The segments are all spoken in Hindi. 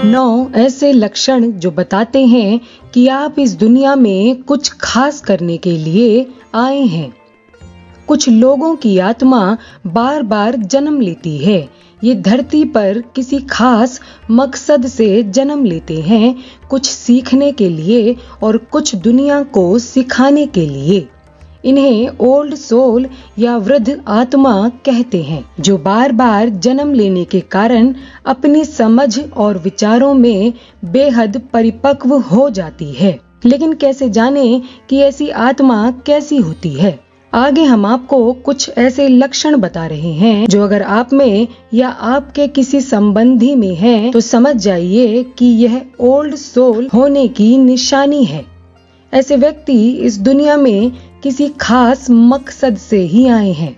9 ऐसे लक्षण जो बताते हैं कि आप इस दुनिया में कुछ खास करने के लिए आए हैं। कुछ लोगों की आत्मा बार बार जन्म लेती है। ये धरती पर किसी खास मकसद से जन्म लेते हैं, कुछ सीखने के लिए और कुछ दुनिया को सिखाने के लिए। इन्हें ओल्ड सोल या वृद्ध आत्मा कहते हैं, जो बार बार जन्म लेने के कारण अपनी समझ और विचारों में बेहद परिपक्व हो जाती है। लेकिन कैसे जाने कि ऐसी आत्मा कैसी होती है? आगे हम आपको कुछ ऐसे लक्षण बता रहे हैं जो अगर आप में या आपके किसी संबंधी में है तो समझ जाइए कि यह ओल्ड सोल होने की निशानी है। ऐसे व्यक्ति इस दुनिया में किसी खास मकसद से ही आए हैं।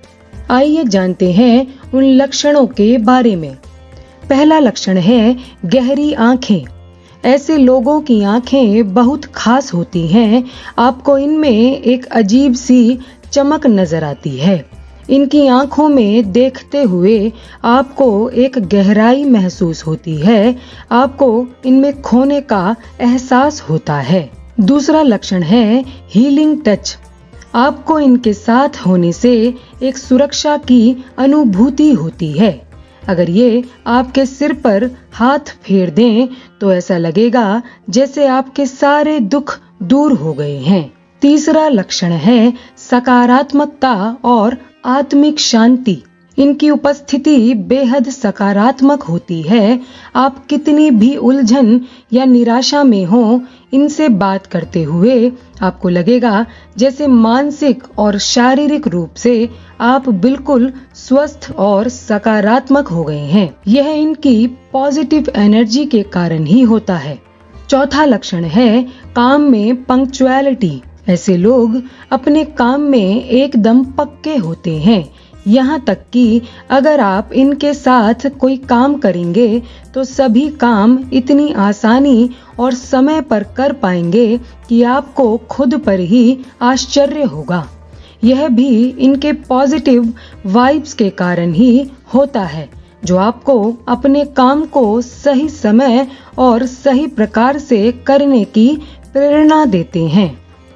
आइए जानते हैं उन लक्षणों के बारे में। पहला लक्षण है गहरी आंखें। ऐसे लोगों की आंखें बहुत खास होती हैं। आपको इनमें एक अजीब सी चमक नजर आती है। इनकी आंखों में देखते हुए आपको एक गहराई महसूस होती है। आपको इनमें खोने का एहसास होता है। दूसरा लक्षण है हीलिंग टच। आपको इनके साथ होने से एक सुरक्षा की अनुभूति होती है। अगर ये आपके सिर पर हाथ फेर दें तो ऐसा लगेगा जैसे आपके सारे दुख दूर हो गए हैं। तीसरा लक्षण है सकारात्मकता और आत्मिक शांति। इनकी उपस्थिति बेहद सकारात्मक होती है। आप कितनी भी उलझन या निराशा में हो, इनसे बात करते हुए आपको लगेगा जैसे मानसिक और शारीरिक रूप से आप बिल्कुल स्वस्थ और सकारात्मक हो गए हैं। यह इनकी पॉजिटिव एनर्जी के कारण ही होता है। चौथा लक्षण है काम में पंक्चुअलिटी। ऐसे लोग अपने काम में एकदम पक्के होते हैं। यहाँ तक कि अगर आप इनके साथ कोई काम करेंगे तो सभी काम इतनी आसानी और समय पर कर पाएंगे कि आपको खुद पर ही आश्चर्य होगा। यह भी इनके पॉजिटिव वाइब्स के कारण ही होता है, जो आपको अपने काम को सही समय और सही प्रकार से करने की प्रेरणा देते हैं।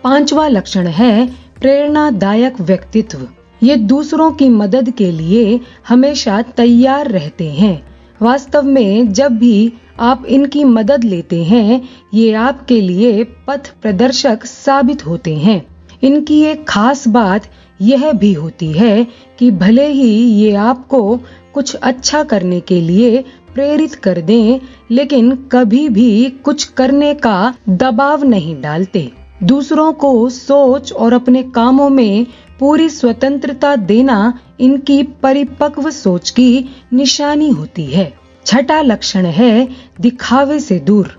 पांचवा लक्षण है प्रेरणादायक व्यक्तित्व। ये दूसरों की मदद के लिए हमेशा तैयार रहते हैं। वास्तव में जब भी आप इनकी मदद लेते हैं, ये आपके लिए पथ प्रदर्शक साबित होते हैं। इनकी एक खास बात यह भी होती है कि भले ही ये आपको कुछ अच्छा करने के लिए प्रेरित कर दें, लेकिन कभी भी कुछ करने का दबाव नहीं डालते। दूसरों को सोच और अपने कामों में पूरी स्वतंत्रता देना इनकी परिपक्व सोच की निशानी होती है। छठा लक्षण है दिखावे से दूर।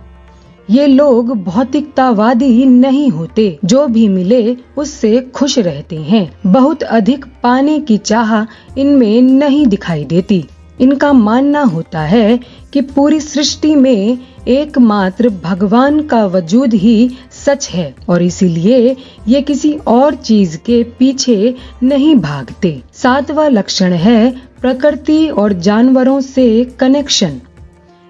ये लोग भौतिकतावादी नहीं होते। जो भी मिले उससे खुश रहते हैं। बहुत अधिक पाने की चाह इनमें नहीं दिखाई देती। इनका मानना होता है कि पूरी सृष्टि में एकमात्र भगवान का वजूद ही सच है और इसीलिए ये किसी और चीज के पीछे नहीं भागते। सातवां लक्षण है प्रकृति और जानवरों से कनेक्शन।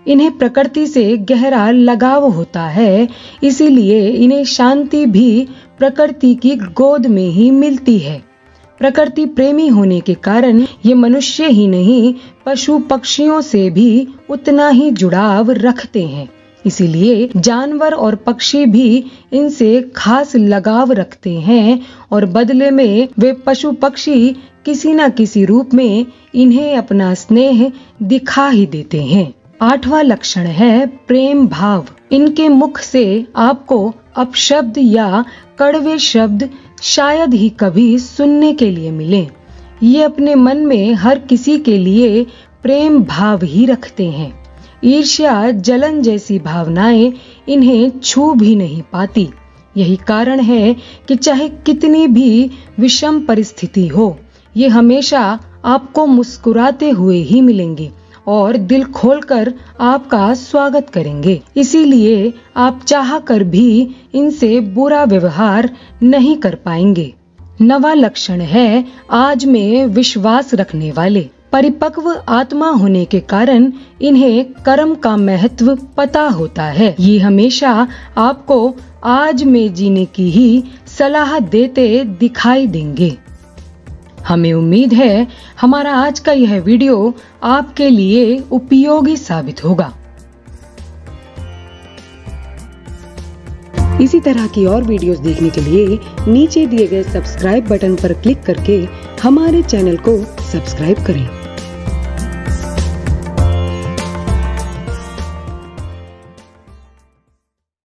इन्हें प्रकृति से गहरा लगाव होता है, इसीलिए इन्हें शांति भी प्रकृति की गोद में ही मिलती है। प्रकृति प्रेमी होने के कारण ये मनुष्य ही नहीं, पशु पक्षियों से भी उतना ही जुड़ाव रखते हैं। इसीलिए जानवर और पक्षी भी इनसे खास लगाव रखते हैं और बदले में वे पशु पक्षी किसी न किसी रूप में इन्हें अपना स्नेह दिखा ही देते हैं। आठवां लक्षण है प्रेम भाव। इनके मुख से आपको अपशब्द या कड़वे शब्द शायद ही कभी सुनने के लिए मिले। ये अपने मन में हर किसी के लिए प्रेम भाव ही रखते हैं। ईर्ष्या, जलन जैसी भावनाएं इन्हें छू भी नहीं पाती। यही कारण है कि चाहे कितनी भी विषम परिस्थिति हो, ये हमेशा आपको मुस्कुराते हुए ही मिलेंगे और दिल खोलकर आपका स्वागत करेंगे। इसीलिए आप चाह कर भी इनसे बुरा व्यवहार नहीं कर पाएंगे। नवा लक्षण है आज में विश्वास रखने वाले। परिपक्व आत्मा होने के कारण इन्हें कर्म का महत्व पता होता है। ये हमेशा आपको आज में जीने की ही सलाह देते दिखाई देंगे। हमें उम्मीद है हमारा आज का यह वीडियो आपके लिए उपयोगी साबित होगा। इसी तरह की और वीडियोस देखने के लिए नीचे दिए गए सब्सक्राइब बटन पर क्लिक करके हमारे चैनल को सब्सक्राइब करें।